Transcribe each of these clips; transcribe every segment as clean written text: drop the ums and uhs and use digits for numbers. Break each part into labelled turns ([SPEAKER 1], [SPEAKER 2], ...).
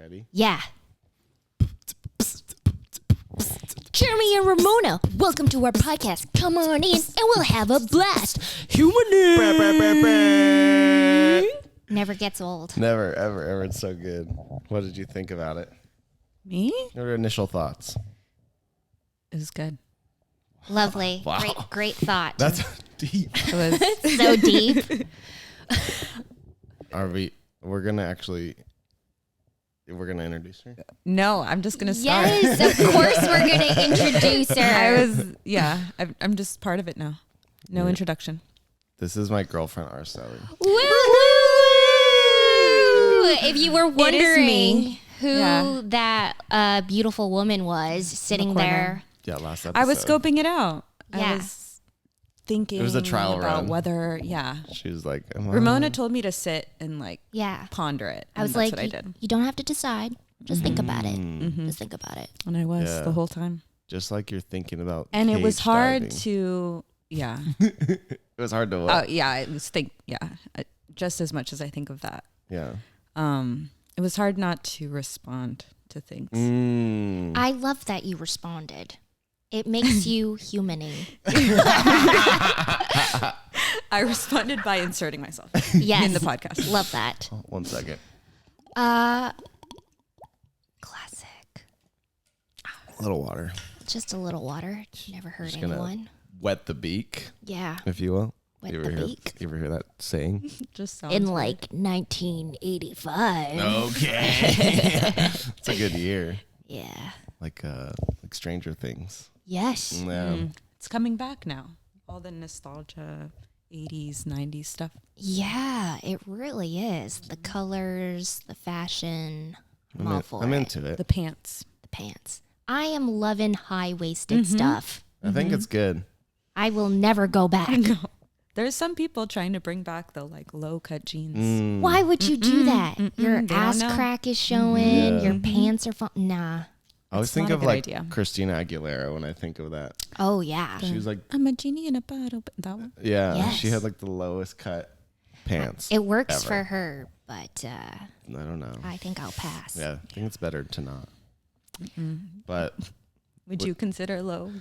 [SPEAKER 1] Ready?
[SPEAKER 2] Yeah. Jeremy and Ramona, welcome to our podcast. Come on in and we'll have a blast. Never gets old.
[SPEAKER 1] Never, ever. It's so good. What did you think about it?
[SPEAKER 3] Me?
[SPEAKER 1] What are your initial thoughts?
[SPEAKER 3] It was good.
[SPEAKER 2] Lovely.
[SPEAKER 1] Wow.
[SPEAKER 2] Great thought.
[SPEAKER 1] That's deep.
[SPEAKER 3] It was
[SPEAKER 2] so deep.
[SPEAKER 1] We're going to introduce her?
[SPEAKER 3] no. I'm just gonna start.
[SPEAKER 2] Yes, of course we're going to introduce her.
[SPEAKER 3] I'm just part of it now. No introduction.
[SPEAKER 1] This is my girlfriend, Celi.
[SPEAKER 2] Woo-hoo! If you were wondering
[SPEAKER 3] me.
[SPEAKER 2] who that beautiful woman was sitting there.
[SPEAKER 1] Yeah, last episode.
[SPEAKER 3] I was scoping it out.
[SPEAKER 2] Yeah.
[SPEAKER 3] I was thinking
[SPEAKER 1] It was a trial
[SPEAKER 3] about
[SPEAKER 1] run.
[SPEAKER 3] whether,
[SPEAKER 1] She was like,
[SPEAKER 3] Ramona told me to sit and
[SPEAKER 2] Yeah.
[SPEAKER 3] ponder it.
[SPEAKER 2] I was
[SPEAKER 3] that's
[SPEAKER 2] like,
[SPEAKER 3] what I did.
[SPEAKER 2] you don't have to decide. Just think about it.
[SPEAKER 3] Mm-hmm.
[SPEAKER 2] Just think about it.
[SPEAKER 3] And I was
[SPEAKER 1] Yeah.
[SPEAKER 3] the whole time.
[SPEAKER 1] just like you're thinking about
[SPEAKER 3] And it was
[SPEAKER 1] cage
[SPEAKER 3] hard
[SPEAKER 1] diving.
[SPEAKER 3] to,
[SPEAKER 1] It was hard to what?
[SPEAKER 3] it was just as much as I think of that.
[SPEAKER 1] Yeah.
[SPEAKER 3] It was hard not to respond to things.
[SPEAKER 2] I love that you responded. It makes you humaning.
[SPEAKER 3] I responded by inserting myself
[SPEAKER 2] Yes.
[SPEAKER 3] in the podcast.
[SPEAKER 2] Love that.
[SPEAKER 1] Oh, 1 second.
[SPEAKER 2] Classic.
[SPEAKER 1] A little water.
[SPEAKER 2] Just a little water. Never hurt
[SPEAKER 1] Just gonna
[SPEAKER 2] anyone.
[SPEAKER 1] wet the beak,
[SPEAKER 2] Yeah.
[SPEAKER 1] if you will.
[SPEAKER 2] Wet
[SPEAKER 1] you
[SPEAKER 2] the
[SPEAKER 1] ever
[SPEAKER 2] beak.
[SPEAKER 1] You ever hear that saying?
[SPEAKER 3] Just sounds
[SPEAKER 2] In
[SPEAKER 3] weird.
[SPEAKER 2] like 1985.
[SPEAKER 1] Okay. It's a good year.
[SPEAKER 2] Yeah.
[SPEAKER 1] Like Stranger Things.
[SPEAKER 2] Yes.
[SPEAKER 1] Yeah.
[SPEAKER 3] It's coming back now. All the nostalgia, 80s, 90s stuff.
[SPEAKER 2] Yeah, it really is. The colors, the fashion. I'm
[SPEAKER 1] I'm into it.
[SPEAKER 3] The pants.
[SPEAKER 2] the pants. I am loving high-waisted stuff.
[SPEAKER 1] I think it's good.
[SPEAKER 2] I will never go back.
[SPEAKER 3] There's some people trying to bring back the low-cut jeans.
[SPEAKER 2] Why would you do that? Your
[SPEAKER 3] they don't
[SPEAKER 2] ass
[SPEAKER 3] know.
[SPEAKER 2] crack is showing. Your pants are nah.
[SPEAKER 1] I always
[SPEAKER 3] It's
[SPEAKER 1] think
[SPEAKER 3] not a
[SPEAKER 1] of
[SPEAKER 3] good
[SPEAKER 1] like
[SPEAKER 3] idea.
[SPEAKER 1] Christina Aguilera when I think of that.
[SPEAKER 2] Oh yeah.
[SPEAKER 1] She was like,
[SPEAKER 3] I'm a genie in a bottle. But that one?
[SPEAKER 1] yeah,
[SPEAKER 2] Yes.
[SPEAKER 1] she had like the lowest cut pants.
[SPEAKER 2] It works
[SPEAKER 1] ever.
[SPEAKER 2] for her, but
[SPEAKER 1] I don't know.
[SPEAKER 2] I think I'll pass.
[SPEAKER 1] Yeah, I think it's better to not. But
[SPEAKER 3] Would you consider low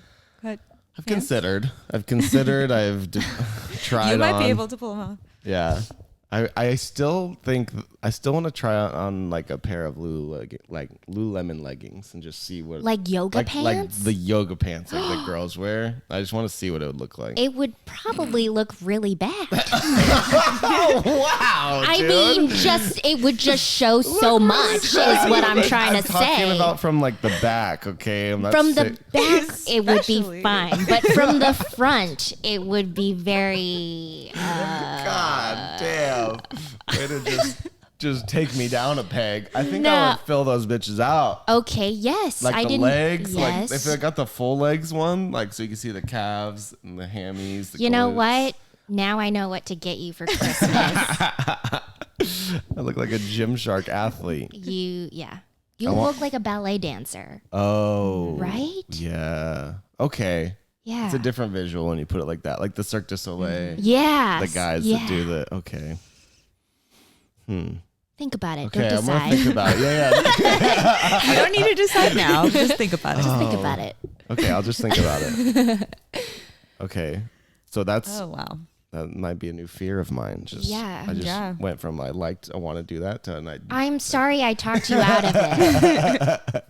[SPEAKER 3] cut?
[SPEAKER 1] I've considered. I've tried.
[SPEAKER 3] You might
[SPEAKER 1] on.
[SPEAKER 3] be able to pull them off.
[SPEAKER 1] Yeah. I still think I still want to try on like a pair of Lululemon leggings and just see what
[SPEAKER 2] Like yoga pants?
[SPEAKER 1] like the yoga pants like the girls wear. I just want to see what it would look like.
[SPEAKER 2] It would probably look really bad.
[SPEAKER 1] Oh wow!
[SPEAKER 2] I
[SPEAKER 1] dude.
[SPEAKER 2] mean, it would just show so much is what I'm trying to
[SPEAKER 1] I'm talking
[SPEAKER 2] say.
[SPEAKER 1] about from like the back, okay? I'm not
[SPEAKER 2] From the
[SPEAKER 1] saying-
[SPEAKER 2] back, it would be
[SPEAKER 3] Especially.
[SPEAKER 2] fine, but from the front, it would be very.
[SPEAKER 1] God damn! Way to just take me down a peg. I think
[SPEAKER 2] No.
[SPEAKER 1] I would fill those bitches out.
[SPEAKER 2] Okay, yes,
[SPEAKER 1] Like
[SPEAKER 2] I
[SPEAKER 1] the
[SPEAKER 2] didn't.
[SPEAKER 1] legs,
[SPEAKER 2] Yes.
[SPEAKER 1] like if I got the full legs one, like so you can see the calves and the hammies. The
[SPEAKER 2] You know
[SPEAKER 1] glutes.
[SPEAKER 2] what? Now I know what to get you for Christmas.
[SPEAKER 1] I look like a Gymshark athlete.
[SPEAKER 2] You look like a ballet dancer,
[SPEAKER 1] Oh,
[SPEAKER 2] right?
[SPEAKER 1] Yeah. Okay.
[SPEAKER 2] Yeah.
[SPEAKER 1] It's a different visual when you put it like that, like the Cirque du Soleil.
[SPEAKER 2] Yeah.
[SPEAKER 1] The guys that do the okay.
[SPEAKER 2] Think about it.
[SPEAKER 1] Okay,
[SPEAKER 2] Don't
[SPEAKER 1] I'm gonna
[SPEAKER 2] decide.
[SPEAKER 1] think about it. Yeah.
[SPEAKER 3] You don't need to decide now. Just think about it.
[SPEAKER 2] Just think about it.
[SPEAKER 1] Okay, I'll just think about it. Okay, so that's
[SPEAKER 3] Oh, wow.
[SPEAKER 1] that might be a new fear of mine.
[SPEAKER 2] Yeah.
[SPEAKER 1] I just
[SPEAKER 3] Yeah.
[SPEAKER 1] went from I want to do that to
[SPEAKER 2] I'm sorry I talked you out of it.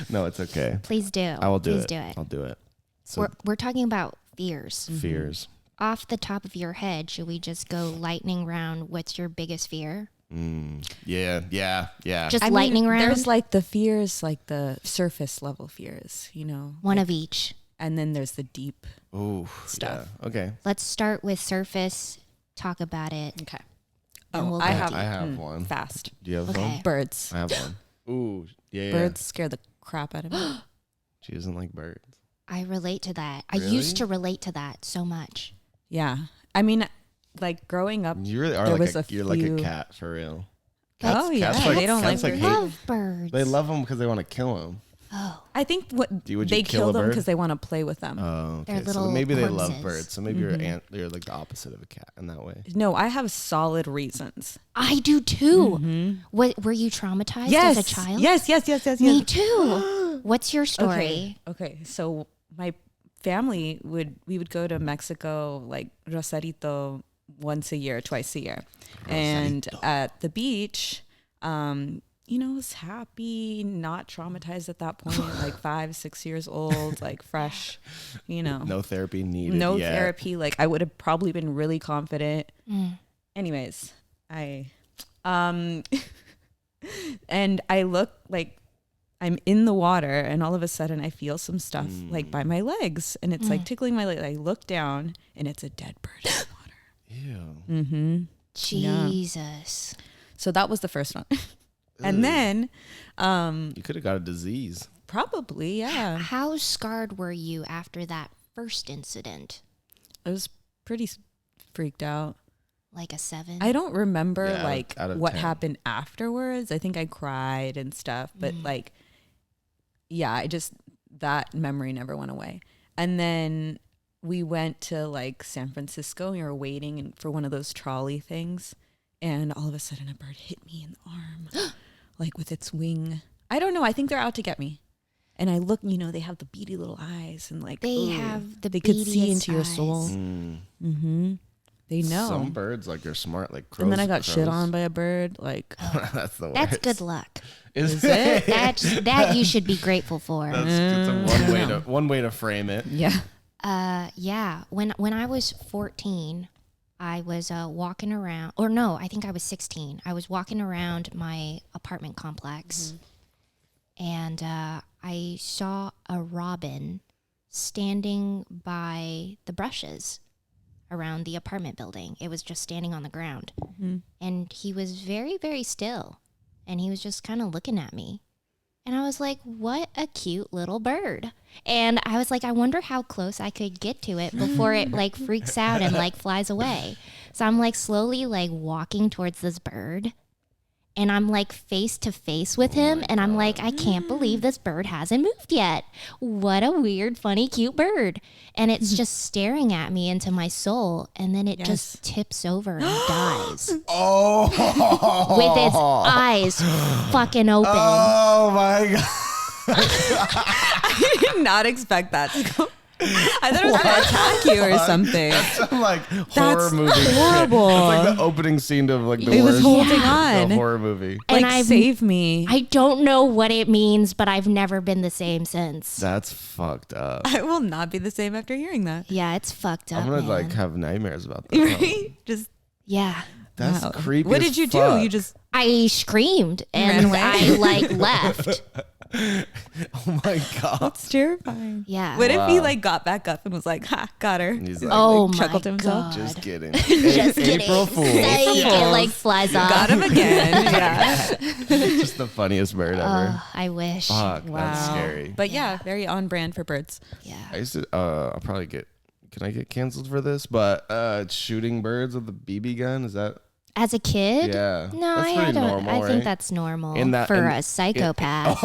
[SPEAKER 1] no, it's okay.
[SPEAKER 2] Please do.
[SPEAKER 1] I will do
[SPEAKER 2] Please
[SPEAKER 1] it.
[SPEAKER 2] do it.
[SPEAKER 1] I'll do it. So
[SPEAKER 2] We're talking about fears.
[SPEAKER 1] fears.
[SPEAKER 2] Off the top of your head, should we just go lightning round? What's your biggest fear?
[SPEAKER 1] Yeah.
[SPEAKER 2] Just lightning round?
[SPEAKER 3] There's like the fears, like the surface level fears,
[SPEAKER 2] one of each.
[SPEAKER 3] and then there's the deep.
[SPEAKER 1] Ooh,
[SPEAKER 3] Stuff.
[SPEAKER 1] Yeah. Okay.
[SPEAKER 2] Let's start with surface. Talk about it.
[SPEAKER 3] Okay.
[SPEAKER 2] And we'll
[SPEAKER 3] I
[SPEAKER 2] go
[SPEAKER 3] have.
[SPEAKER 2] deep.
[SPEAKER 1] I have one.
[SPEAKER 3] Fast.
[SPEAKER 1] Do you have
[SPEAKER 2] Okay.
[SPEAKER 1] one?
[SPEAKER 3] Birds.
[SPEAKER 1] I have one. Ooh, yeah.
[SPEAKER 3] Birds scare the crap out of me.
[SPEAKER 1] She doesn't like birds.
[SPEAKER 2] I relate to that. I
[SPEAKER 1] Really?
[SPEAKER 2] used to relate to that so much.
[SPEAKER 3] Yeah. I mean, like growing up.
[SPEAKER 1] You really are
[SPEAKER 3] There
[SPEAKER 1] like
[SPEAKER 3] was
[SPEAKER 1] you're like a
[SPEAKER 3] few-
[SPEAKER 1] cat for real.
[SPEAKER 3] Oh, yeah.
[SPEAKER 1] Cats like-
[SPEAKER 3] They don't like
[SPEAKER 1] cats like
[SPEAKER 3] birds.
[SPEAKER 1] hate-
[SPEAKER 2] Love birds.
[SPEAKER 1] They love them because they want to kill them.
[SPEAKER 2] Oh,
[SPEAKER 3] I think
[SPEAKER 1] Would you
[SPEAKER 3] they
[SPEAKER 1] kill
[SPEAKER 3] kill
[SPEAKER 1] a
[SPEAKER 3] them
[SPEAKER 1] bird?
[SPEAKER 3] because they want to play with them.
[SPEAKER 1] Oh, okay.
[SPEAKER 2] They're little
[SPEAKER 1] So maybe they love
[SPEAKER 2] corpses.
[SPEAKER 1] birds. So maybe you're like the opposite of a cat in that way.
[SPEAKER 3] No, I have solid reasons.
[SPEAKER 2] I do too. What were you traumatized as a child?
[SPEAKER 3] Yes.
[SPEAKER 2] Me too. What's your story?
[SPEAKER 3] Okay. So my family we would go to Mexico, like Rosarito, once a year, twice a year. And at the beach, I was happy, not traumatized at that point, like 5-6 years old, like fresh,
[SPEAKER 1] No therapy needed.
[SPEAKER 3] no
[SPEAKER 1] yet.
[SPEAKER 3] therapy. Like I would have probably been really confident. Anyways, and I look like I'm in the water, and all of a sudden I feel some stuff like by my legs, and it's like tickling my leg. I look down, and it's a dead bird in the water.
[SPEAKER 1] Ew.
[SPEAKER 2] Jesus.
[SPEAKER 3] So that was the first one. And then
[SPEAKER 1] You could have got a disease.
[SPEAKER 3] probably, yeah.
[SPEAKER 2] How scarred were you after that first incident?
[SPEAKER 3] I was pretty freaked out.
[SPEAKER 2] Like a 7?
[SPEAKER 3] I don't remember
[SPEAKER 1] Yeah,
[SPEAKER 3] like
[SPEAKER 1] out of
[SPEAKER 3] what
[SPEAKER 1] 10.
[SPEAKER 3] happened afterwards. I think I cried and stuff, but like, yeah, that memory never went away. And then we went to like San Francisco. We were waiting for one of those trolley things, and all of a sudden a bird hit me in the arm, like with its wing. I don't know. I think they're out to get me. And I look, they have the beady little eyes, and like
[SPEAKER 2] They have the
[SPEAKER 3] they could see
[SPEAKER 2] beadiest
[SPEAKER 3] into your soul.
[SPEAKER 2] eyes.
[SPEAKER 3] Mm-hmm. They know.
[SPEAKER 1] Some birds like they're smart, like crows.
[SPEAKER 3] And then I got shit
[SPEAKER 1] crows.
[SPEAKER 3] on by a bird. Like,
[SPEAKER 1] That's the worst.
[SPEAKER 2] That's good luck.
[SPEAKER 1] Is
[SPEAKER 3] it?
[SPEAKER 2] That you should be grateful for.
[SPEAKER 1] It's a one way to frame it.
[SPEAKER 3] yeah.
[SPEAKER 2] Yeah. When I was 14, I was walking around, or no, I think I was 16. I was walking around my apartment complex, and I saw a robin standing by the brushes around the apartment building. It was just standing on the ground, and he was very, very still, and he was just kind of looking at me. And I was like, what a cute little bird. And I was like, I wonder how close I could get to it before it like freaks out and like flies away. So I'm like slowly like walking towards this bird, and I'm like face to face with him. And I'm like, I can't believe this bird hasn't moved yet. What a weird, funny, cute bird. And it's just staring at me into my soul. And then it just tips over and dies
[SPEAKER 1] Oh.
[SPEAKER 2] with its eyes fucking open.
[SPEAKER 1] Oh my god.
[SPEAKER 3] I did not expect that to go. I thought it was going to attack you or something.
[SPEAKER 1] Some like horror movie
[SPEAKER 3] horrible.
[SPEAKER 1] shit. It's like the opening scene of like the
[SPEAKER 3] It was
[SPEAKER 1] worst
[SPEAKER 3] holding on.
[SPEAKER 1] horror movie.
[SPEAKER 2] And
[SPEAKER 3] Like, save me.
[SPEAKER 2] I don't know what it means, but I've never been the same since.
[SPEAKER 1] That's fucked up.
[SPEAKER 3] I will not be the same after hearing that.
[SPEAKER 2] Yeah, it's fucked up.
[SPEAKER 1] I'm gonna
[SPEAKER 2] man.
[SPEAKER 1] like have nightmares about that.
[SPEAKER 3] Right? Just,
[SPEAKER 2] Yeah.
[SPEAKER 1] That's
[SPEAKER 3] wow.
[SPEAKER 1] creepy.
[SPEAKER 3] What
[SPEAKER 1] as
[SPEAKER 3] did you
[SPEAKER 1] fuck.
[SPEAKER 3] do? You just,
[SPEAKER 2] I screamed
[SPEAKER 3] Ran
[SPEAKER 2] and
[SPEAKER 3] away?
[SPEAKER 2] I like left.
[SPEAKER 1] Oh my god.
[SPEAKER 3] it's terrifying.
[SPEAKER 2] Yeah.
[SPEAKER 3] What if he
[SPEAKER 1] Wow.
[SPEAKER 3] like got back up and was like, ha, got her.
[SPEAKER 1] He's like,
[SPEAKER 2] Oh
[SPEAKER 3] like,
[SPEAKER 2] my
[SPEAKER 3] chuckled to himself.
[SPEAKER 2] God.
[SPEAKER 1] just kidding.
[SPEAKER 2] Just kidding.
[SPEAKER 1] April Fool.
[SPEAKER 2] Psych, it
[SPEAKER 3] Fools.
[SPEAKER 2] like flies off.
[SPEAKER 3] Got him again. Yeah.
[SPEAKER 1] Just the funniest bird ever.
[SPEAKER 2] Oh, I wish.
[SPEAKER 1] Fuck, that's scary.
[SPEAKER 3] But yeah, very on brand for birds.
[SPEAKER 2] Yeah.
[SPEAKER 1] I used to. I'll probably get. Can I get canceled for this? But shooting birds with a BB gun, is that?
[SPEAKER 2] As a kid?
[SPEAKER 1] Yeah.
[SPEAKER 2] No,
[SPEAKER 1] That's
[SPEAKER 2] I
[SPEAKER 1] pretty
[SPEAKER 2] don't.
[SPEAKER 1] normal,
[SPEAKER 2] I
[SPEAKER 1] right?
[SPEAKER 2] think that's normal
[SPEAKER 1] In
[SPEAKER 2] for a psychopath.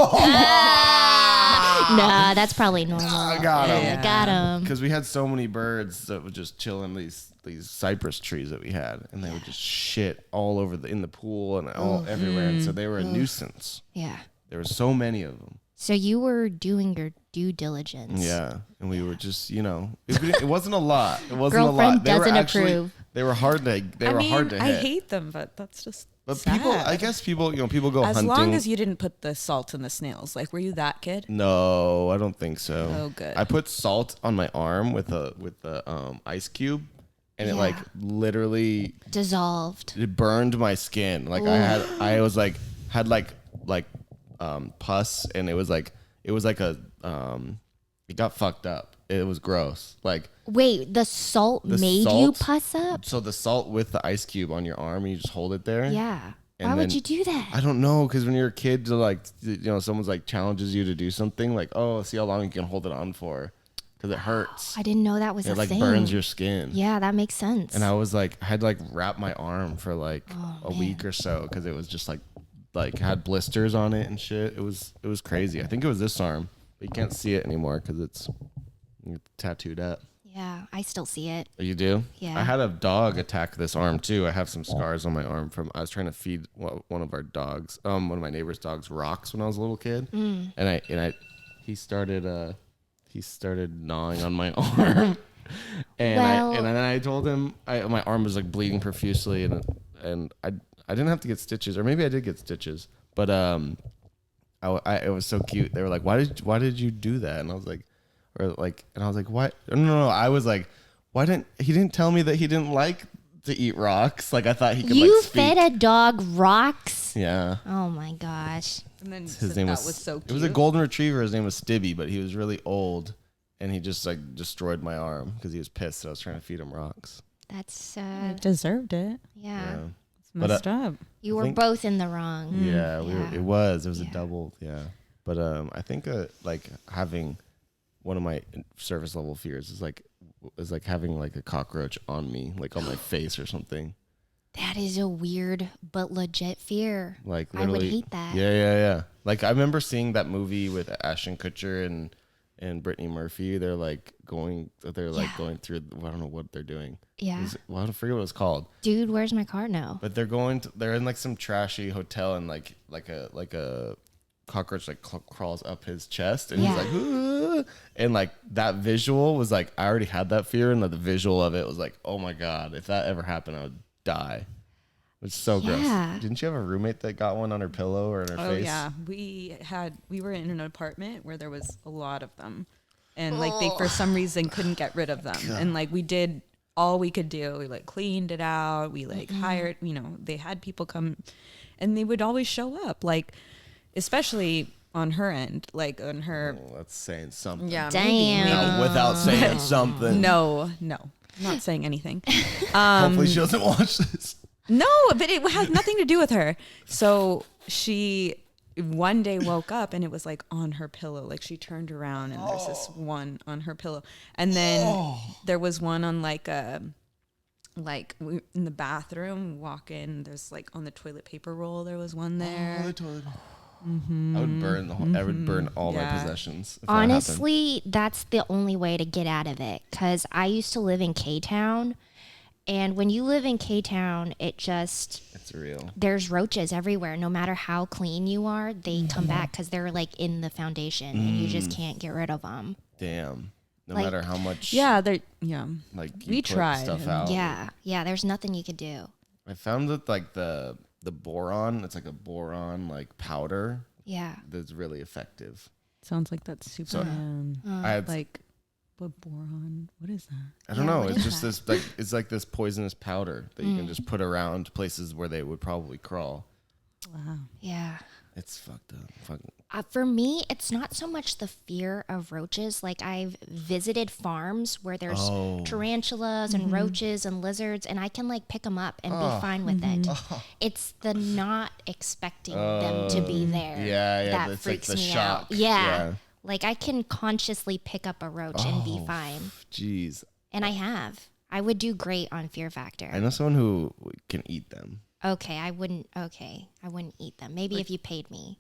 [SPEAKER 2] Nah, that's probably normal.
[SPEAKER 1] I got him.
[SPEAKER 2] Yeah, got him.
[SPEAKER 1] Because we had so many birds that would just chill in these cypress trees that we had, and they would just shit all over in the pool and all everywhere, and so they were a nuisance.
[SPEAKER 2] Yeah.
[SPEAKER 1] There were so many of them.
[SPEAKER 2] So you were doing your due diligence.
[SPEAKER 1] Yeah, and we were just, it wasn't a lot. It wasn't
[SPEAKER 2] Girlfriend
[SPEAKER 1] a lot. They were
[SPEAKER 2] doesn't
[SPEAKER 1] actually,
[SPEAKER 2] approve.
[SPEAKER 1] They were hard to. They were hard to
[SPEAKER 3] I
[SPEAKER 1] hit.
[SPEAKER 3] hate them, but that's just
[SPEAKER 1] But
[SPEAKER 3] sad.
[SPEAKER 1] I guess people go
[SPEAKER 3] As
[SPEAKER 1] hunting.
[SPEAKER 3] long as you didn't put the salt in the snails. Like, were you that kid?
[SPEAKER 1] No, I don't think so.
[SPEAKER 3] Oh, good.
[SPEAKER 1] I put salt on my arm with the ice cube, and it like literally
[SPEAKER 2] Dissolved.
[SPEAKER 1] it burned my skin. Like had pus, and it was like a it got fucked up. It was gross. Like,
[SPEAKER 2] Wait, the salt made you pus up?
[SPEAKER 1] so the salt with the ice cube on your arm, and you just hold it there.
[SPEAKER 2] Yeah.
[SPEAKER 1] And
[SPEAKER 2] Why would
[SPEAKER 1] then-
[SPEAKER 2] you do that?
[SPEAKER 1] I don't know, because when you're a kid, someone's like challenges you to do something, like, oh, see how long you can hold it on for, because it hurts.
[SPEAKER 2] I didn't know that was
[SPEAKER 1] It
[SPEAKER 2] a
[SPEAKER 1] like
[SPEAKER 2] thing.
[SPEAKER 1] burns your skin.
[SPEAKER 2] Yeah, that makes sense.
[SPEAKER 1] And I was like, I had to like wrap my arm for like a week or so, because it was just like like had blisters on it and shit. It was crazy. I think it was this arm, but you can't see it anymore because it's tattooed up.
[SPEAKER 2] Yeah, I still see it.
[SPEAKER 1] You do?
[SPEAKER 2] Yeah.
[SPEAKER 1] I had a dog attack this arm too. I have some scars on my arm from I was trying to feed one of our dogs, one of my neighbor's dogs, rocks when I was a little kid, and he started gnawing on my arm, and then I told him my arm was like bleeding profusely, and I didn't have to get stitches, or maybe I did get stitches, but it was so cute. They were like, why did you do that? And I was like. What? No. I was like, he didn't tell me that he didn't like to eat rocks. Like I thought he could.
[SPEAKER 2] You
[SPEAKER 1] like, speak.
[SPEAKER 2] fed a dog rocks?
[SPEAKER 1] Yeah.
[SPEAKER 2] Oh my gosh.
[SPEAKER 3] And then
[SPEAKER 1] His name was
[SPEAKER 3] so cute.
[SPEAKER 1] It was a golden retriever. His name was Stibby, but he was really old, and he just like destroyed my arm because he was pissed that I was trying to feed him rocks.
[SPEAKER 2] That's sad.
[SPEAKER 3] Deserved it.
[SPEAKER 2] Yeah.
[SPEAKER 3] It's messed up.
[SPEAKER 2] You were both in the wrong.
[SPEAKER 1] Yeah, it was a
[SPEAKER 2] Yeah.
[SPEAKER 1] double. Yeah, but I think like having. One of my surface level fears is like having like a cockroach on me, like on my face or something.
[SPEAKER 2] That is a weird but legit fear.
[SPEAKER 1] Like
[SPEAKER 2] I would
[SPEAKER 1] literally,
[SPEAKER 2] hate that.
[SPEAKER 1] Yeah. Like I remember seeing that movie with Ashton Kutcher and Brittany Murphy. They're going through. I don't know what they're doing.
[SPEAKER 2] Yeah.
[SPEAKER 1] I forget what it's called.
[SPEAKER 2] Dude, where's my car now?
[SPEAKER 1] But they're in like some trashy hotel and like a cockroach like crawls up his chest and he's like, "Aah!" And like that visual was like, I already had that fear, and the visual of it was like, oh my god, if that ever happened I would die. It's so gross. Didn't you have a roommate that got one on her pillow or in her face? Oh
[SPEAKER 3] yeah, we were in an apartment where there was a lot of them, and like they for some reason couldn't get rid of them. And like we did all we could do. We like cleaned it out, we like hired, they had people come, and they would always show up, like especially on her end, like on her.
[SPEAKER 1] Oh, that's saying something.
[SPEAKER 3] Yeah,
[SPEAKER 2] damn.
[SPEAKER 1] Without saying something.
[SPEAKER 3] No, I'm not saying anything.
[SPEAKER 1] Hopefully she doesn't watch this.
[SPEAKER 3] No, but it has nothing to do with her. So she one day woke up and it was like on her pillow. Like she turned around and there's this one on her pillow, and then there was one on like we in the bathroom. Walk in, there's like on the toilet paper roll. There was one there.
[SPEAKER 1] The toilet. I would burn I would burn all my possessions. If
[SPEAKER 2] Honestly, that's the only way to get out of it. Because I used to live in K-Town. And when you live in K-Town, it's
[SPEAKER 1] real.
[SPEAKER 2] There's roaches everywhere. No matter how clean you are, they come back because they're like in the foundation and you just can't get rid of them.
[SPEAKER 1] Damn. No
[SPEAKER 2] Like,
[SPEAKER 1] matter how much.
[SPEAKER 3] Yeah,
[SPEAKER 1] Like
[SPEAKER 3] we tried
[SPEAKER 1] stuff out.
[SPEAKER 2] Yeah. There's nothing you could do.
[SPEAKER 1] I found that like the boron, it's like a boron like powder.
[SPEAKER 2] Yeah.
[SPEAKER 1] That's really effective.
[SPEAKER 3] sounds like that's Superman.
[SPEAKER 1] I had
[SPEAKER 3] like what boron? What is that?
[SPEAKER 1] I don't know. It's just
[SPEAKER 2] that?
[SPEAKER 1] it's like this poisonous powder that you can just put around places where they would probably crawl.
[SPEAKER 3] Wow.
[SPEAKER 2] Yeah.
[SPEAKER 1] It's fucked up. Fucking.
[SPEAKER 2] For me, it's not so much the fear of roaches. Like I've visited farms where there's tarantulas and roaches and lizards, and I can like pick them up and be fine with it. It's the not expecting them to be there.
[SPEAKER 1] Yeah.
[SPEAKER 2] That
[SPEAKER 1] It's
[SPEAKER 2] freaks
[SPEAKER 1] like the
[SPEAKER 2] me
[SPEAKER 1] shock.
[SPEAKER 2] out. Yeah. Like I can consciously pick up a roach and be fine.
[SPEAKER 1] Jeez.
[SPEAKER 2] And I have. I would do great on Fear Factor.
[SPEAKER 1] I know someone who can eat them.
[SPEAKER 2] Okay, I wouldn't eat them. Maybe if you paid me.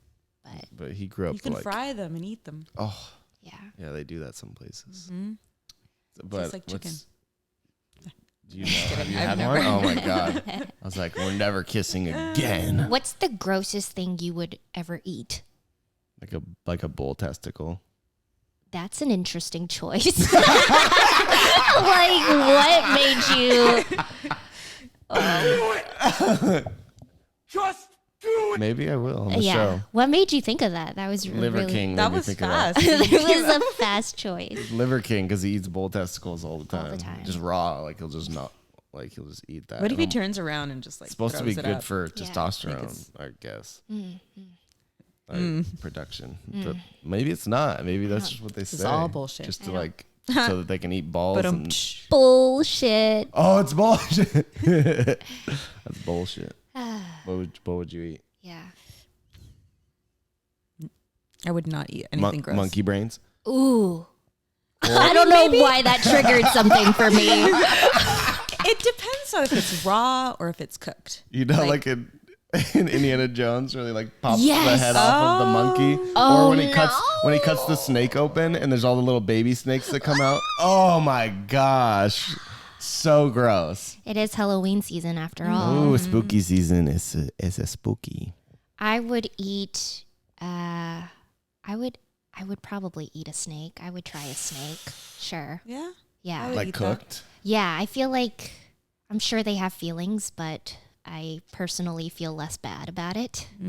[SPEAKER 1] But he grew up
[SPEAKER 3] You can
[SPEAKER 1] like
[SPEAKER 3] fry them and eat them.
[SPEAKER 1] oh
[SPEAKER 2] Yeah.
[SPEAKER 1] they do that some places.
[SPEAKER 3] But just like chicken.
[SPEAKER 1] Do you know? Have you had one? Oh my god! I was like, we're never kissing again.
[SPEAKER 2] What's the grossest thing you would ever eat?
[SPEAKER 1] Like a bull testicle.
[SPEAKER 2] That's an interesting choice. Like, what made you?
[SPEAKER 4] Just do it.
[SPEAKER 1] Maybe I will on the
[SPEAKER 2] Yeah.
[SPEAKER 1] show.
[SPEAKER 2] What made you think of that? That was
[SPEAKER 1] Liver
[SPEAKER 2] really,
[SPEAKER 1] King.
[SPEAKER 3] That
[SPEAKER 1] made me
[SPEAKER 3] was
[SPEAKER 1] think
[SPEAKER 3] fast.
[SPEAKER 1] Of that.
[SPEAKER 2] It was a fast choice.
[SPEAKER 1] Liver King because he eats bull testicles all the time.
[SPEAKER 2] All the time.
[SPEAKER 1] Just raw. Like he'll just eat that.
[SPEAKER 3] What if he
[SPEAKER 1] And
[SPEAKER 3] turns around and just like
[SPEAKER 1] It's supposed to be
[SPEAKER 3] throws it
[SPEAKER 1] good
[SPEAKER 3] up?
[SPEAKER 1] for
[SPEAKER 2] Yeah.
[SPEAKER 1] testosterone, I guess. Production.
[SPEAKER 2] Mm.
[SPEAKER 1] But maybe it's not. Maybe that's just what they say.
[SPEAKER 3] is all bullshit.
[SPEAKER 1] Just to like so that they can eat balls.
[SPEAKER 3] But
[SPEAKER 1] and,
[SPEAKER 2] Bullshit.
[SPEAKER 1] oh, it's bullshit. That's bullshit. What would you eat?
[SPEAKER 2] Yeah.
[SPEAKER 3] I would not eat anything gross.
[SPEAKER 1] Monkey brains.
[SPEAKER 2] Ooh. I don't know why that triggered something for me.
[SPEAKER 3] It depends on if it's raw or if it's cooked.
[SPEAKER 1] You know,
[SPEAKER 3] Like-
[SPEAKER 1] like in Indiana Jones, where he like pops the
[SPEAKER 2] Yes.
[SPEAKER 1] head off of the monkey,
[SPEAKER 2] Oh,
[SPEAKER 1] or when he cuts the snake open and there's all the little baby snakes that come out. Oh my gosh, so gross.
[SPEAKER 2] It is Halloween season after all.
[SPEAKER 1] Ooh, spooky season is a spooky.
[SPEAKER 2] I would eat. I would probably eat a snake. I would try a snake. Sure.
[SPEAKER 3] Yeah.
[SPEAKER 2] Yeah.
[SPEAKER 3] would
[SPEAKER 1] Like
[SPEAKER 3] eat that.
[SPEAKER 1] cooked.
[SPEAKER 2] Yeah. I feel like I'm sure they have feelings, but I personally feel less bad about it.
[SPEAKER 1] I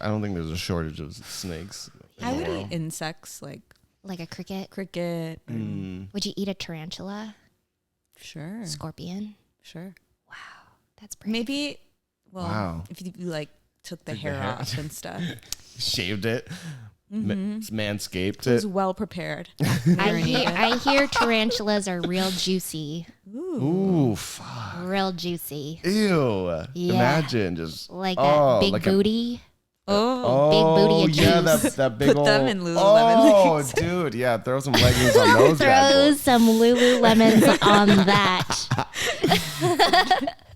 [SPEAKER 1] don't think there's a shortage of snakes. in
[SPEAKER 3] I
[SPEAKER 1] the
[SPEAKER 3] would
[SPEAKER 1] world.
[SPEAKER 3] eat insects like
[SPEAKER 2] Like a cricket.
[SPEAKER 3] cricket.
[SPEAKER 2] Would you eat a tarantula?
[SPEAKER 3] Sure.
[SPEAKER 2] Scorpion?
[SPEAKER 3] Sure.
[SPEAKER 2] That's pretty.
[SPEAKER 3] Maybe. Well,
[SPEAKER 1] Wow.
[SPEAKER 3] if you like took the
[SPEAKER 1] Took the
[SPEAKER 3] hair
[SPEAKER 1] hair.
[SPEAKER 3] off and stuff,
[SPEAKER 1] Shaved it, manscaped
[SPEAKER 3] it was
[SPEAKER 1] it.
[SPEAKER 3] well prepared.
[SPEAKER 2] I hear tarantulas are real juicy.
[SPEAKER 1] Ooh, fuck.
[SPEAKER 2] Real juicy.
[SPEAKER 1] Ew.
[SPEAKER 2] Yeah.
[SPEAKER 1] Imagine just
[SPEAKER 2] Like that big
[SPEAKER 1] like
[SPEAKER 2] booty.
[SPEAKER 3] Oh,
[SPEAKER 2] Big booty of
[SPEAKER 1] yeah,
[SPEAKER 2] juice.
[SPEAKER 1] that big
[SPEAKER 3] Put
[SPEAKER 1] old.
[SPEAKER 3] them in Lululemon
[SPEAKER 1] Oh,
[SPEAKER 3] leggings.
[SPEAKER 1] dude, yeah, throw some leggings on those bad
[SPEAKER 2] Throw
[SPEAKER 1] boys.
[SPEAKER 2] some Lululemons on that.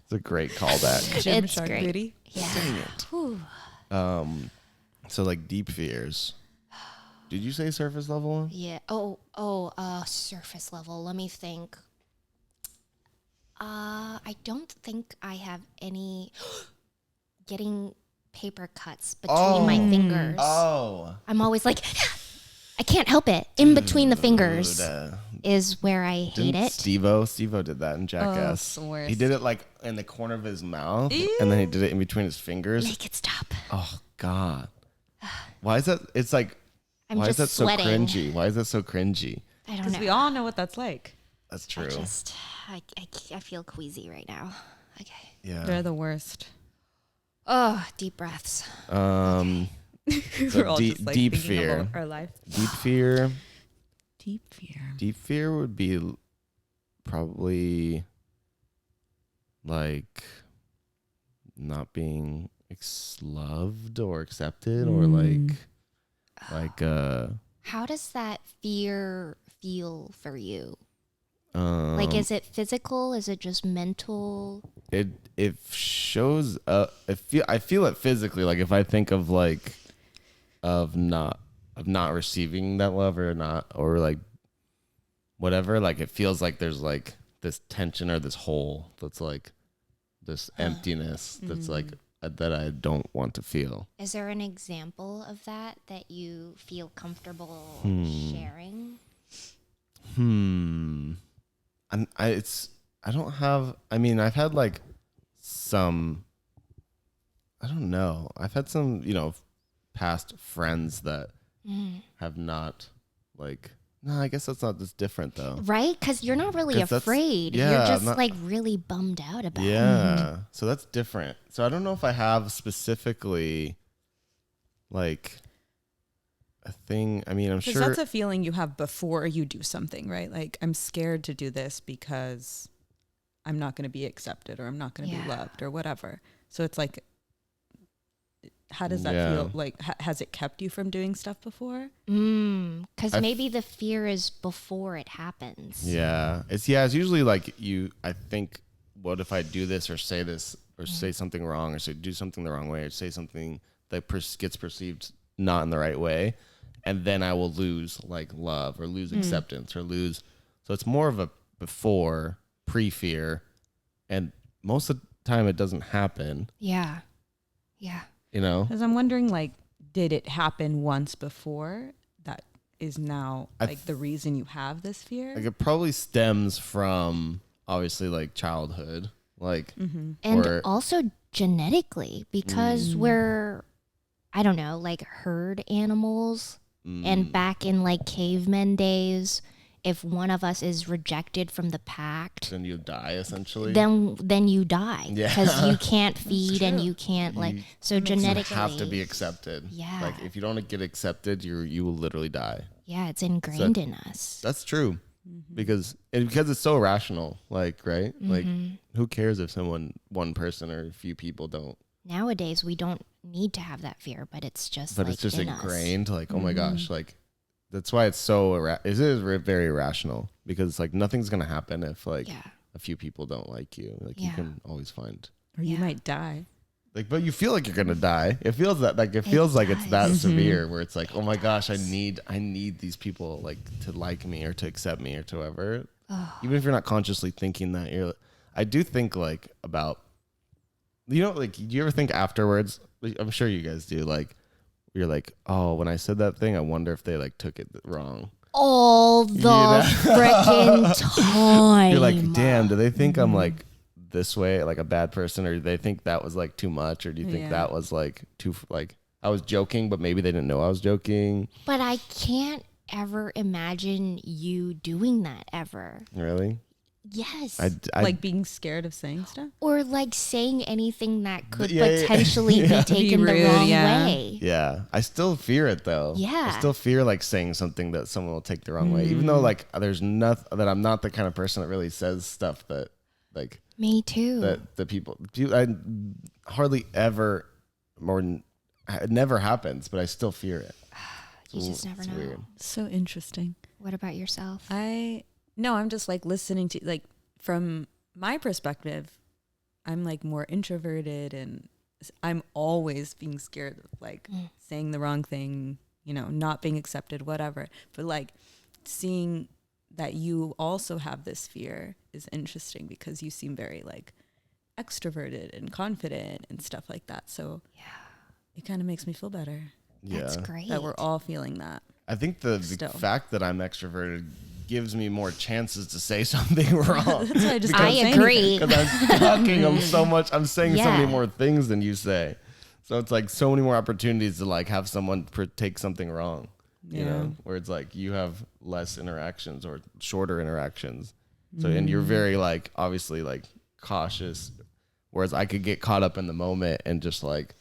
[SPEAKER 1] It's a great callback.
[SPEAKER 3] Gym
[SPEAKER 2] It's
[SPEAKER 3] shark
[SPEAKER 2] great.
[SPEAKER 3] booty.
[SPEAKER 2] Yeah. Whew.
[SPEAKER 1] So like deep fears. Did you say surface level?
[SPEAKER 2] Yeah. Surface level. Let me think. I don't think I have any getting paper cuts between my fingers.
[SPEAKER 1] Oh.
[SPEAKER 2] I'm always like, I can't help it. In between the fingers
[SPEAKER 1] Dude,
[SPEAKER 2] is where I hate it.
[SPEAKER 1] Steve-O did that in Jackass.
[SPEAKER 3] it's the worst.
[SPEAKER 1] He did it like in the corner of his mouth, and then he did it in between his fingers.
[SPEAKER 2] Make it stop.
[SPEAKER 1] Oh God. Why is that? It's like,
[SPEAKER 2] I'm
[SPEAKER 1] why is
[SPEAKER 2] just
[SPEAKER 1] that
[SPEAKER 2] sweating.
[SPEAKER 1] so cringy? Why is that so cringy?
[SPEAKER 2] I don't
[SPEAKER 3] Because
[SPEAKER 2] know.
[SPEAKER 3] we all know what that's like.
[SPEAKER 1] That's true.
[SPEAKER 2] I feel queasy right now. Okay.
[SPEAKER 1] Yeah.
[SPEAKER 3] They're the worst.
[SPEAKER 2] Oh, deep breaths.
[SPEAKER 1] So
[SPEAKER 3] We're all
[SPEAKER 1] deep,
[SPEAKER 3] just like
[SPEAKER 1] deep
[SPEAKER 3] thinking
[SPEAKER 1] fear.
[SPEAKER 3] about our life.
[SPEAKER 1] Deep fear.
[SPEAKER 3] Deep fear.
[SPEAKER 1] Deep fear would be probably like not being loved or accepted, or like
[SPEAKER 2] How does that fear feel for you?
[SPEAKER 1] um,
[SPEAKER 2] Like, is it physical? Is it just mental?
[SPEAKER 1] it shows I feel it physically, like if I think of like of not receiving that love or not, or like whatever, like it feels like there's like this tension or this hole that's like this emptiness that's like that I don't want to feel.
[SPEAKER 2] Is there an example of that you feel comfortable sharing?
[SPEAKER 1] I've had like some, I don't know. I've had some, past friends that have not like, no, I guess that's not this different though.
[SPEAKER 2] Right? Because you're not really
[SPEAKER 1] 'Cause that's-
[SPEAKER 2] afraid.
[SPEAKER 1] yeah,
[SPEAKER 2] You're just
[SPEAKER 1] not-
[SPEAKER 2] like really bummed out about it.
[SPEAKER 1] Yeah. So that's different. So I don't know if I have specifically like a thing. I mean, I'm
[SPEAKER 3] Because
[SPEAKER 1] sure
[SPEAKER 3] that's a feeling you have before you do something, right? Like, I'm scared to do this because I'm not going to be accepted, or I'm not going to be
[SPEAKER 2] Yeah.
[SPEAKER 3] loved, or whatever. So it's like, how does that
[SPEAKER 1] Yeah.
[SPEAKER 3] feel? Like, has it kept you from doing stuff before?
[SPEAKER 2] Because
[SPEAKER 1] I've-
[SPEAKER 2] maybe the fear is before it happens.
[SPEAKER 1] Yeah. It's usually like I think, what if I do this or say this or say something wrong or do something the wrong way or say something that gets perceived not in the right way, and then I will lose like love or lose acceptance or lose. So it's more of a before pre-fear, and most of the time it doesn't happen,
[SPEAKER 2] Yeah. Yeah.
[SPEAKER 3] Because I'm wondering, like, did it happen once before that is now like the reason you have this fear?
[SPEAKER 1] Like it probably stems from obviously like childhood, like
[SPEAKER 2] And
[SPEAKER 1] or
[SPEAKER 2] also genetically, because we're, I don't know, like herd animals. And back in like cavemen days, if one of us is rejected from the pack,
[SPEAKER 1] then you die essentially.
[SPEAKER 2] then you die
[SPEAKER 1] Yeah.
[SPEAKER 2] because you can't feed and you can't like, so
[SPEAKER 1] You
[SPEAKER 2] genetically
[SPEAKER 1] have to be accepted.
[SPEAKER 2] Yeah.
[SPEAKER 1] Like if you don't get accepted, you will literally die.
[SPEAKER 2] yeah, it's ingrained in us.
[SPEAKER 1] That's true. Because it's so rational, like, right? Like who cares if one person or a few people don't,
[SPEAKER 2] Nowadays we don't need to have that fear, but it's just
[SPEAKER 1] but
[SPEAKER 2] like
[SPEAKER 1] it's just
[SPEAKER 2] in us.
[SPEAKER 1] ingrained, like, oh my gosh, like that's why it's so it is very irrational, because like nothing's going to happen if like
[SPEAKER 2] Yeah.
[SPEAKER 1] a few people don't like you. Like you
[SPEAKER 2] Yeah.
[SPEAKER 1] can always find.
[SPEAKER 3] Or you
[SPEAKER 2] Yeah.
[SPEAKER 3] might die.
[SPEAKER 1] Like, but you feel like you're gonna die. It feels that like it feels like it's that severe where it's like, oh my gosh, I need these people like to like me or to accept me or to whatever. Even if you're not consciously thinking that, I do think like about, like, do you ever think afterwards? I'm sure you guys do. Like, you're like, oh, when I said that thing, I wonder if they like took it wrong.
[SPEAKER 2] All the freaking time.
[SPEAKER 1] You're like, damn, do they think I'm like this way, like a bad person, or do they think that was like too much, or do you think that was like too, like I was joking, but maybe they didn't know I was joking?
[SPEAKER 2] But I can't ever imagine you doing that ever.
[SPEAKER 1] Really?
[SPEAKER 2] Yes.
[SPEAKER 1] I
[SPEAKER 3] like being scared of saying stuff,
[SPEAKER 2] or like saying anything that could potentially be taken
[SPEAKER 3] Be rude,
[SPEAKER 2] the wrong way.
[SPEAKER 1] Yeah, I still fear it though.
[SPEAKER 2] Yeah,
[SPEAKER 1] I still fear like saying something that someone will take the wrong way, even though like there's nothing that I'm not the kind of person that really says stuff that like.
[SPEAKER 2] Me too.
[SPEAKER 1] That the people I hardly ever, it never happens, but I still fear it.
[SPEAKER 2] You just never know.
[SPEAKER 1] Weird.
[SPEAKER 3] so interesting.
[SPEAKER 2] What about yourself?
[SPEAKER 3] No, I'm just like listening to, like, from my perspective, I'm like more introverted, and I'm always being scared of like saying the wrong thing, not being accepted, whatever. But like seeing that you also have this fear is interesting, because you seem very like extroverted and confident and stuff like that. So it kind of makes me feel better.
[SPEAKER 2] That's great.
[SPEAKER 3] That we're all feeling that.
[SPEAKER 1] I think the fact that I'm extroverted gives me more chances to say something wrong.
[SPEAKER 3] That's why I
[SPEAKER 2] agree.
[SPEAKER 1] Because I'm talking I'm saying so many more things than you say. So it's like so many more opportunities to like have someone take something wrong. You know, where it's like you have less interactions or shorter interactions. So, and you're very like, obviously like cautious, whereas I could get caught up in the moment and just like,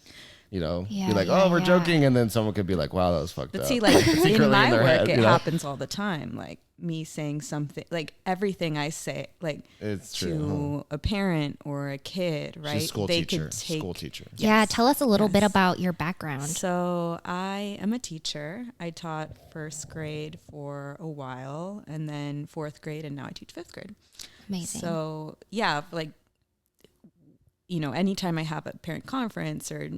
[SPEAKER 1] be like, oh, we're joking. And then someone could be like, wow, that was fucked up.
[SPEAKER 3] But see, like in my
[SPEAKER 1] their
[SPEAKER 3] work,
[SPEAKER 1] head,
[SPEAKER 3] it happens all the time. Like me saying something, like everything I say, like
[SPEAKER 1] it's
[SPEAKER 3] to
[SPEAKER 1] true,
[SPEAKER 3] a parent or a kid, right?
[SPEAKER 1] She's school teacher.
[SPEAKER 2] Yeah, tell us a little bit about your background.
[SPEAKER 3] So I am a teacher. I taught first grade for a while, and then fourth grade, and now I teach fifth grade.
[SPEAKER 2] Amazing.
[SPEAKER 3] So yeah, like, anytime I have a parent conference or,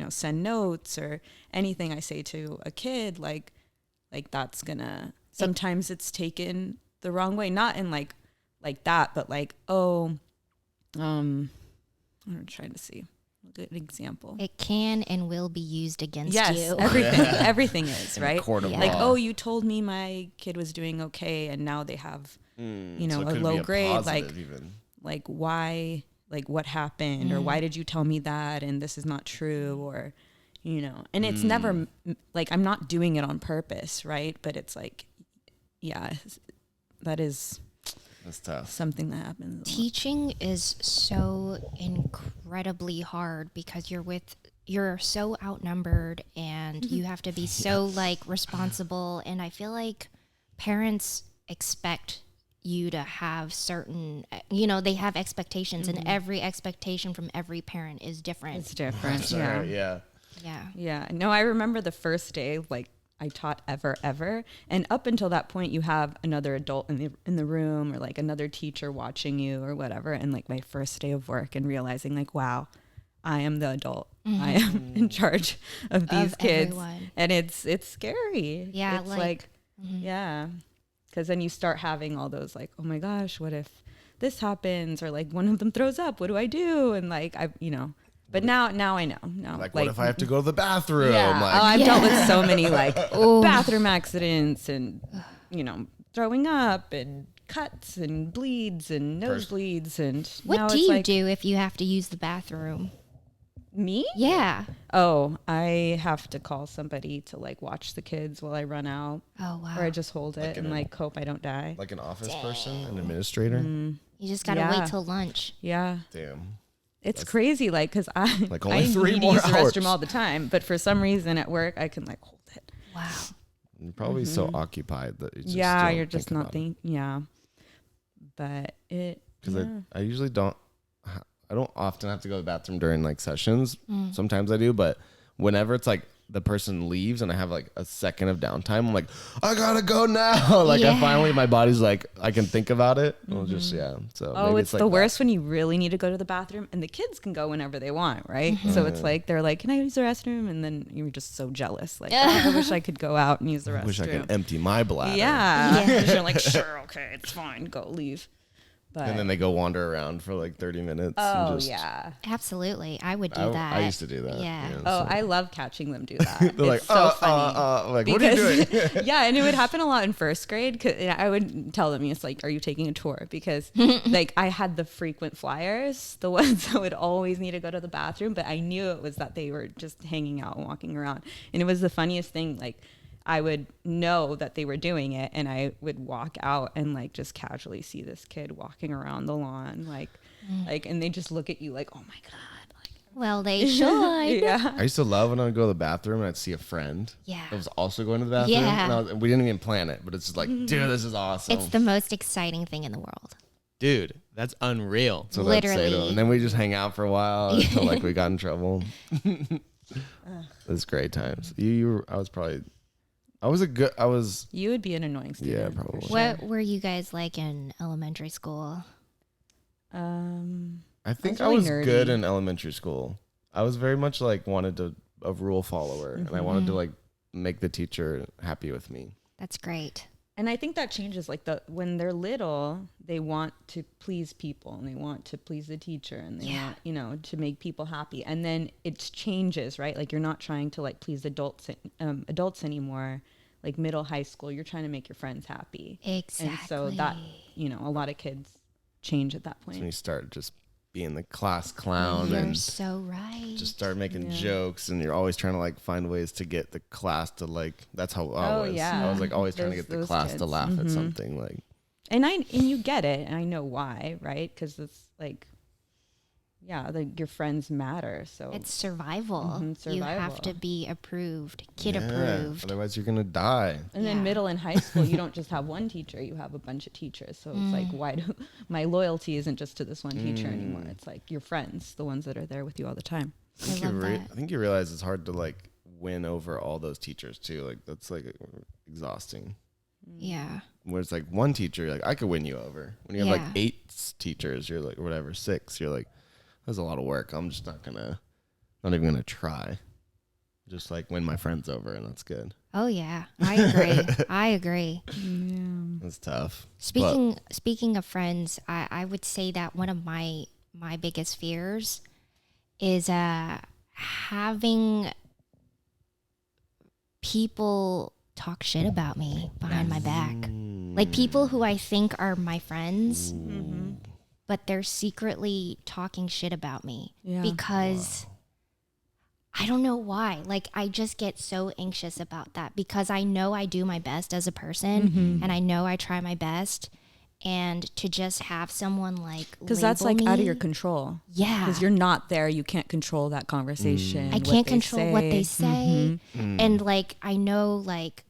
[SPEAKER 3] send notes or anything I say to a kid, like that's gonna, sometimes it's taken the wrong way, not in like that, but like, I'm trying to see a good example.
[SPEAKER 2] It can and will be used against
[SPEAKER 3] yes,
[SPEAKER 2] you.
[SPEAKER 3] everything is, right?
[SPEAKER 1] Court of
[SPEAKER 3] like,
[SPEAKER 1] law.
[SPEAKER 3] oh, you told me my kid was doing okay, and now they have,
[SPEAKER 1] So
[SPEAKER 3] a
[SPEAKER 1] it could
[SPEAKER 3] low
[SPEAKER 1] be a
[SPEAKER 3] grade.
[SPEAKER 1] positive even.
[SPEAKER 3] Like why, like what happened, or why did you tell me that, and this is not true, or, and it's never like, I'm not doing it on purpose, right? But it's like, that's
[SPEAKER 1] tough.
[SPEAKER 3] something that happens.
[SPEAKER 2] Teaching is so incredibly hard because you're so outnumbered, and you have to be so like responsible. And I feel like parents expect you to have certain, they have expectations, and every expectation from every parent is different.
[SPEAKER 3] It's different.
[SPEAKER 1] Sorry,
[SPEAKER 2] Yeah.
[SPEAKER 3] Yeah. No, I remember the first day, like I taught ever. And up until that point, you have another adult in the room, or like another teacher watching you or whatever. And like my first day of work, and realizing like, wow, I am the adult. I am in charge of these kids.
[SPEAKER 2] Everyone.
[SPEAKER 3] And it's scary.
[SPEAKER 2] Yeah.
[SPEAKER 3] It's like yeah. Because then you start having all those like, oh my gosh, what if this happens? Or like one of them throws up, what do I do? And like, but now I know. No,
[SPEAKER 1] Like, what if I have to go to the bathroom?
[SPEAKER 3] Yeah.
[SPEAKER 1] Like,
[SPEAKER 3] I've dealt with so many like bathroom accidents, and throwing up and cuts and bleeds and nosebleeds. And
[SPEAKER 2] What
[SPEAKER 3] now
[SPEAKER 2] do
[SPEAKER 3] it's
[SPEAKER 2] you
[SPEAKER 3] like,
[SPEAKER 2] do if you have to use the bathroom?
[SPEAKER 3] Me?
[SPEAKER 2] Yeah.
[SPEAKER 3] Oh, I have to call somebody to like watch the kids while I run out,
[SPEAKER 2] Oh, wow.
[SPEAKER 3] or I just hold it and like hope I don't die.
[SPEAKER 1] like an office person, an administrator.
[SPEAKER 2] You just got to
[SPEAKER 3] Yeah.
[SPEAKER 2] wait till lunch.
[SPEAKER 3] Yeah.
[SPEAKER 1] Damn.
[SPEAKER 3] It's crazy, like, because I
[SPEAKER 1] Like
[SPEAKER 3] I
[SPEAKER 1] only 3
[SPEAKER 3] need to
[SPEAKER 1] more
[SPEAKER 3] use the
[SPEAKER 1] hours.
[SPEAKER 3] restroom all the time, but for some reason at work I can like hold it.
[SPEAKER 2] Wow.
[SPEAKER 1] You're probably so occupied that you just
[SPEAKER 3] Yeah,
[SPEAKER 1] don't
[SPEAKER 3] you're just
[SPEAKER 1] think
[SPEAKER 3] not
[SPEAKER 1] about it.
[SPEAKER 3] thinking. Yeah, but it.
[SPEAKER 1] Because
[SPEAKER 3] Yeah.
[SPEAKER 1] I usually don't. I don't often have to go to the bathroom during like sessions. Sometimes I do, but whenever it's like the person leaves and I have like a second of downtime, I'm like, I gotta go now. Like I finally, my body's like, I can think about it. Well, just, So
[SPEAKER 3] Oh,
[SPEAKER 1] maybe
[SPEAKER 3] it's
[SPEAKER 1] like
[SPEAKER 3] the
[SPEAKER 1] that.
[SPEAKER 3] worst when you really need to go to the bathroom, and the kids can go whenever they want, right? So it's like they're like, "Can I use the restroom?" And then you're just so jealous, like, "Oh, I wish I could go out and use the restroom."
[SPEAKER 1] I wish I could empty my bladder.
[SPEAKER 3] Yeah, and you're like, "Sure, okay, it's fine, go leave." But
[SPEAKER 1] And then they go wander around for like 30 minutes.
[SPEAKER 3] oh
[SPEAKER 1] and just,
[SPEAKER 3] yeah.
[SPEAKER 2] Absolutely. I would do that.
[SPEAKER 1] I used to do that.
[SPEAKER 2] Yeah.
[SPEAKER 3] Oh, I love catching them do that.
[SPEAKER 1] They're
[SPEAKER 3] It's
[SPEAKER 1] like,
[SPEAKER 3] so funny.
[SPEAKER 1] like, what are you doing?
[SPEAKER 3] Yeah, and it would happen a lot in first grade. 'Cause I would tell them, it's like, "Are you taking a tour?" Because like I had the frequent flyers, the ones that would always need to go to the bathroom, but I knew it was that they were just hanging out and walking around. And it was the funniest thing. Like I would know that they were doing it, and I would walk out and like just casually see this kid walking around the lawn, like, and they just look at you like, "Oh my God." Like,
[SPEAKER 2] Well, they should.
[SPEAKER 3] yeah.
[SPEAKER 1] I used to love when I would go to the bathroom and I'd see a friend
[SPEAKER 2] Yeah.
[SPEAKER 1] that was also going to the bathroom.
[SPEAKER 2] Yeah.
[SPEAKER 1] And we didn't even plan it, but it's just like, dude, this is awesome.
[SPEAKER 2] It's the most exciting thing in the world.
[SPEAKER 5] Dude, that's unreal.
[SPEAKER 1] So I'd say to them.
[SPEAKER 2] Literally.
[SPEAKER 1] And then we just hang out for a while until like we got in trouble. It was great times.
[SPEAKER 3] You would be an annoying student.
[SPEAKER 1] Yeah,
[SPEAKER 3] for
[SPEAKER 1] probably.
[SPEAKER 3] sure.
[SPEAKER 2] What were you guys like in elementary school?
[SPEAKER 1] I think
[SPEAKER 3] really
[SPEAKER 1] I was
[SPEAKER 3] nerdy.
[SPEAKER 1] good in elementary school. I was very much like a rule follower, and I wanted to like make the teacher happy with me.
[SPEAKER 2] That's great.
[SPEAKER 3] And I think that changes. Like when they're little, they want to please people, and they want to please the teacher, and they want, to make people happy. And then it changes, right? Like you're not trying to like please adults anymore. Like middle high school, you're trying to make your friends happy.
[SPEAKER 2] Exactly.
[SPEAKER 3] And so that, a lot of kids change at that
[SPEAKER 1] So when
[SPEAKER 3] point.
[SPEAKER 1] you start just being the class clown
[SPEAKER 2] You're
[SPEAKER 1] and
[SPEAKER 2] so right.
[SPEAKER 1] just start making jokes, and you're always trying to like find ways to get the class to like. That's how I was.
[SPEAKER 3] yeah.
[SPEAKER 1] I was like always trying to get the
[SPEAKER 3] Those
[SPEAKER 1] class to
[SPEAKER 3] kids.
[SPEAKER 1] laugh at something. Like
[SPEAKER 3] And you get it, and I know why, right? Because it's like, like your friends matter. So
[SPEAKER 2] It's survival.
[SPEAKER 3] Mhm,
[SPEAKER 2] You have
[SPEAKER 3] survival.
[SPEAKER 2] to be approved, kid
[SPEAKER 1] yeah,
[SPEAKER 2] approved.
[SPEAKER 1] otherwise you're gonna die.
[SPEAKER 3] And then
[SPEAKER 2] Yeah.
[SPEAKER 3] middle and high school, you don't just have one teacher, you have a bunch of teachers. So it's like, why do my loyalty isn't just to this one teacher anymore? It's like your friends, the ones that are there with you all the time.
[SPEAKER 2] I love that.
[SPEAKER 1] I think you realize it's hard to like win over all those teachers too. Like that's like exhausting.
[SPEAKER 2] Yeah.
[SPEAKER 1] Where it's like one teacher, you're like I could win you over. When you have like
[SPEAKER 2] Yeah.
[SPEAKER 1] 8 teachers, you're like, or whatever, 6, you're like, that's a lot of work. I'm just not even gonna try. Just like win my friends over, and that's good.
[SPEAKER 2] Oh yeah. I agree. I agree.
[SPEAKER 1] That's tough.
[SPEAKER 2] Speaking of friends, I would say that one of my biggest fears is having people talk shit about me behind my back. Like people who I think are my friends, but they're secretly talking shit about me because I don't know why. Like I just get so anxious about that because I know I do my best as a person and I know I try my best. And to just have someone like
[SPEAKER 3] Because that's like
[SPEAKER 2] label
[SPEAKER 3] out of
[SPEAKER 2] me-
[SPEAKER 3] your control.
[SPEAKER 2] Yeah.
[SPEAKER 3] Because you're not there. You can't control that conversation.
[SPEAKER 2] I
[SPEAKER 3] what
[SPEAKER 2] can't
[SPEAKER 3] they
[SPEAKER 2] control what they say.
[SPEAKER 3] Mm-hmm.
[SPEAKER 2] And like I know like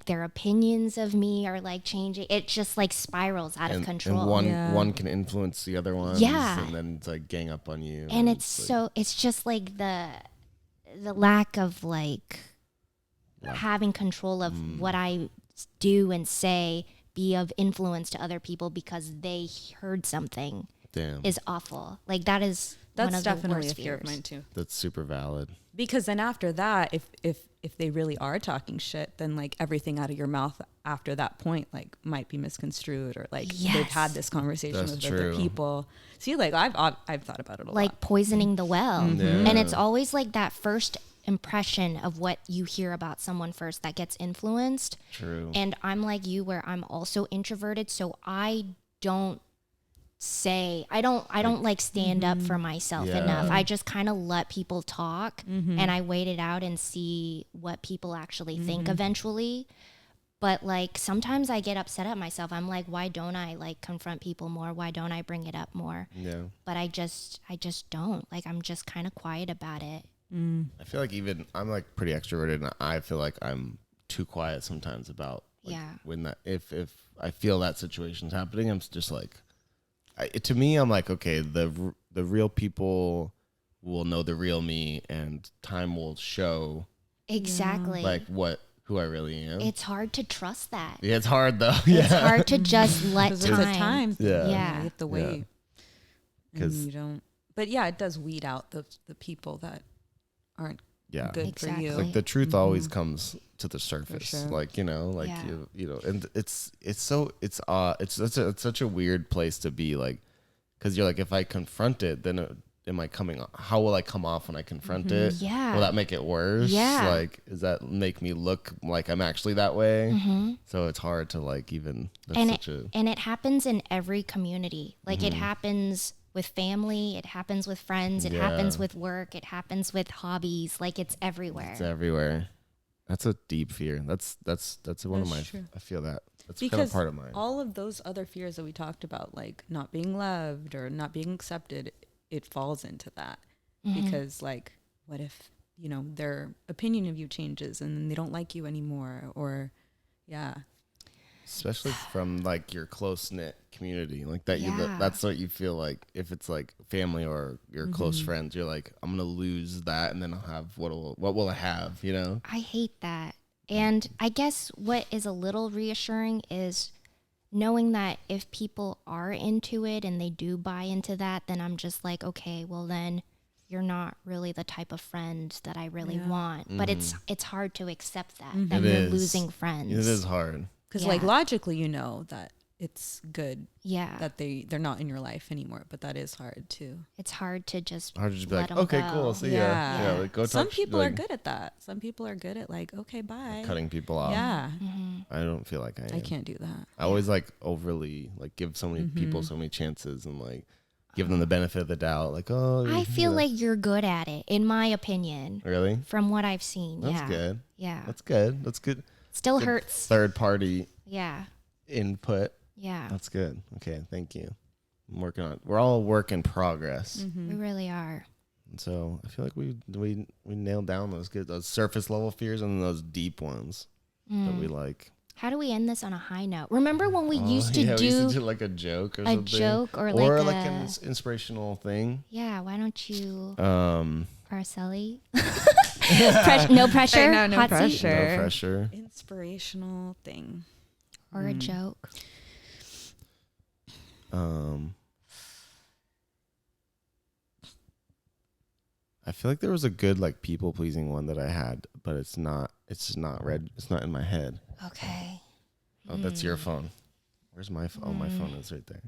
[SPEAKER 2] their opinions of me are like changing. It just like spirals out of control.
[SPEAKER 1] And one can influence the other one.
[SPEAKER 2] Yeah.
[SPEAKER 1] And then it's like gang up on you.
[SPEAKER 2] And it's just like the lack of like having control of what I do and say be of influence to other people because they heard something
[SPEAKER 1] damn.
[SPEAKER 2] is awful. Like that is one
[SPEAKER 3] That's
[SPEAKER 2] of the
[SPEAKER 3] definitely
[SPEAKER 2] worst
[SPEAKER 3] a fear of
[SPEAKER 2] fears.
[SPEAKER 3] mine too.
[SPEAKER 1] That's super valid.
[SPEAKER 3] Because then after that, if they really are talking shit, then like everything out of your mouth after that point like might be misconstrued or like they've had this conversation
[SPEAKER 1] That's
[SPEAKER 3] with
[SPEAKER 1] true.
[SPEAKER 3] other people. See, like I've thought about it a
[SPEAKER 2] Like
[SPEAKER 3] lot.
[SPEAKER 2] poisoning the well.
[SPEAKER 1] Yeah.
[SPEAKER 2] And it's always like that first impression of what you hear about someone first that gets influenced.
[SPEAKER 1] True.
[SPEAKER 2] And I'm like you where I'm also introverted, so I don't like stand up for myself
[SPEAKER 1] Yeah.
[SPEAKER 2] enough. I just kind of let people talk and I wait it out and see what people actually think eventually. But like sometimes I get upset at myself. I'm like, why don't I like confront people more? Why don't I bring it up more?
[SPEAKER 1] Yeah.
[SPEAKER 2] But I just don't. Like I'm just kind of quiet about it.
[SPEAKER 1] I feel like even I'm like pretty extroverted, and I feel like I'm too quiet sometimes about like, when that if I feel that situation's happening, I'm just like, to me, I'm like, okay, the real people will know the real me, and time will show
[SPEAKER 2] Exactly.
[SPEAKER 1] like who I really am.
[SPEAKER 2] It's hard to trust that.
[SPEAKER 1] Yeah, it's hard though.
[SPEAKER 2] It's hard to just let
[SPEAKER 3] Because it's a
[SPEAKER 2] time.
[SPEAKER 3] time thing.
[SPEAKER 1] Yeah.
[SPEAKER 2] Yeah.
[SPEAKER 3] You have to wait. And
[SPEAKER 1] 'Cause-
[SPEAKER 3] you don't. But yeah, it does weed out the people that aren't
[SPEAKER 1] Yeah.
[SPEAKER 3] good
[SPEAKER 2] Exactly.
[SPEAKER 3] for you.
[SPEAKER 1] Like the truth always comes to the surface.
[SPEAKER 3] sure.
[SPEAKER 1] Like, you know, like
[SPEAKER 2] Yeah.
[SPEAKER 1] you know, and it's such a weird place to be, like, because you're like, if I confront it, then am I coming? How will I come off when I confront it?
[SPEAKER 2] Yeah.
[SPEAKER 1] Will that make it worse?
[SPEAKER 2] Yeah.
[SPEAKER 1] Like, does that make me look like I'm actually that way? So it's hard to like even. That's
[SPEAKER 2] and
[SPEAKER 1] such
[SPEAKER 2] and it happens in every community. Like it happens with family, it happens with friends, it happens
[SPEAKER 1] Yeah.
[SPEAKER 2] with work, it happens with hobbies. Like it's everywhere.
[SPEAKER 1] It's everywhere. That's a deep fear. That's one of
[SPEAKER 3] That's
[SPEAKER 1] my.
[SPEAKER 3] true.
[SPEAKER 1] I feel that. That's kind
[SPEAKER 3] Because
[SPEAKER 1] of part of mine.
[SPEAKER 3] all of those other fears that we talked about, like not being loved or not being accepted, it falls into that. Because like, what if, you know, their opinion of you changes and they don't like you anymore? Or
[SPEAKER 1] Especially from like your close knit community, like that.
[SPEAKER 2] Yeah.
[SPEAKER 1] That's what you feel like. If it's like family or your close friends, you're like, I'm gonna lose that, and then I'll have what will I have? You know?
[SPEAKER 2] I hate that. And I guess what is a little reassuring is knowing that if people are into it and they do buy into that, then I'm just like, okay, well then you're not really the type of friend that I really want. But it's hard to accept that
[SPEAKER 1] It
[SPEAKER 2] you're
[SPEAKER 1] is.
[SPEAKER 2] losing friends.
[SPEAKER 1] It is hard.
[SPEAKER 3] because
[SPEAKER 2] Yeah.
[SPEAKER 3] like logically, you know that it's good
[SPEAKER 2] Yeah.
[SPEAKER 3] that they're not in your life anymore, but that is hard too.
[SPEAKER 2] It's hard to just
[SPEAKER 1] Hard to just be
[SPEAKER 2] let
[SPEAKER 1] like,
[SPEAKER 2] 'em
[SPEAKER 1] okay,
[SPEAKER 2] go.
[SPEAKER 1] cool, see
[SPEAKER 3] Yeah.
[SPEAKER 1] ya. Yeah, like go talk.
[SPEAKER 3] Some people are
[SPEAKER 1] like,
[SPEAKER 3] good at that. Some people are good at like, okay, bye.
[SPEAKER 1] cutting people off.
[SPEAKER 3] Yeah,
[SPEAKER 1] I don't feel like I am.
[SPEAKER 3] I can't do that.
[SPEAKER 1] I always like overly like give so many people so many chances and like give them the benefit of the doubt. Like, oh,
[SPEAKER 2] I
[SPEAKER 1] you
[SPEAKER 2] feel
[SPEAKER 1] know.
[SPEAKER 2] like you're good at it, in my opinion,
[SPEAKER 1] Really?
[SPEAKER 2] from what I've seen.
[SPEAKER 1] That's
[SPEAKER 2] yeah.
[SPEAKER 1] good.
[SPEAKER 2] Yeah.
[SPEAKER 1] That's good. That's good.
[SPEAKER 2] Still
[SPEAKER 1] Good
[SPEAKER 2] hurts.
[SPEAKER 1] Third party
[SPEAKER 2] Yeah.
[SPEAKER 1] input.
[SPEAKER 2] Yeah.
[SPEAKER 1] That's good. Okay, thank you. I'm working on. We're all a work in progress.
[SPEAKER 2] We really are.
[SPEAKER 1] And so I feel like we nailed down those surface level fears and those deep ones that we like.
[SPEAKER 2] How do we end this on a high note? Remember when we used to
[SPEAKER 1] We
[SPEAKER 2] do
[SPEAKER 1] used to do like a joke or something.
[SPEAKER 2] joke or
[SPEAKER 1] like
[SPEAKER 2] like
[SPEAKER 1] an
[SPEAKER 2] a-
[SPEAKER 1] inspirational thing.
[SPEAKER 2] Yeah, why don't you or Celi? No pressure?
[SPEAKER 3] I know, no
[SPEAKER 2] Hot seat?
[SPEAKER 3] pressure.
[SPEAKER 1] No pressure.
[SPEAKER 3] Inspirational thing.
[SPEAKER 2] Or a joke?
[SPEAKER 1] I feel like there was a good like people pleasing one that I had, but it's just not red. It's not in my head.
[SPEAKER 2] Okay.
[SPEAKER 1] Oh, that's your phone. Where's my phone? Oh, my phone is right there.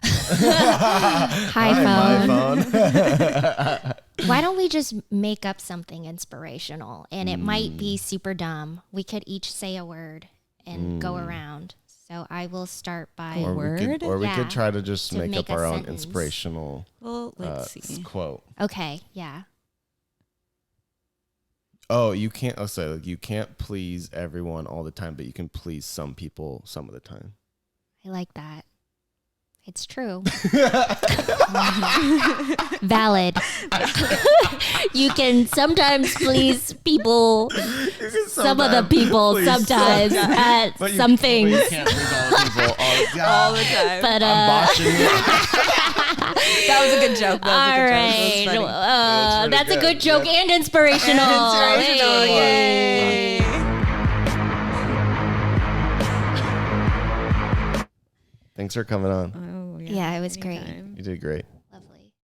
[SPEAKER 2] Hi, phone.
[SPEAKER 1] My phone.
[SPEAKER 2] Why don't we just make up something inspirational? And it might be super dumb. We could each say a word and go around. So I will start by
[SPEAKER 1] Or
[SPEAKER 3] Word?
[SPEAKER 1] we
[SPEAKER 2] Yeah.
[SPEAKER 1] could try to just
[SPEAKER 2] To
[SPEAKER 1] make
[SPEAKER 2] make
[SPEAKER 1] up
[SPEAKER 2] a
[SPEAKER 1] our own
[SPEAKER 2] sentence.
[SPEAKER 1] inspirational
[SPEAKER 3] Well, let's see.
[SPEAKER 1] quote.
[SPEAKER 2] okay, yeah.
[SPEAKER 1] Oh, you can't. Oh, sorry. Like you can't please everyone all the time, but you can please some people some of the time.
[SPEAKER 2] I like that. It's true. Valid. You can sometimes please people, some of the people sometimes at some things.
[SPEAKER 1] You can't please all the people
[SPEAKER 3] All the time.
[SPEAKER 2] But
[SPEAKER 1] I'm botching it.
[SPEAKER 3] That was a good joke.
[SPEAKER 2] all right,
[SPEAKER 3] That was funny.
[SPEAKER 2] that's a good joke and inspirational.
[SPEAKER 3] Inspirational.
[SPEAKER 2] Hey.
[SPEAKER 3] Yay.
[SPEAKER 1] Thanks for coming on.
[SPEAKER 3] Oh,
[SPEAKER 2] Yeah, it was great.
[SPEAKER 3] anytime.
[SPEAKER 1] You did great.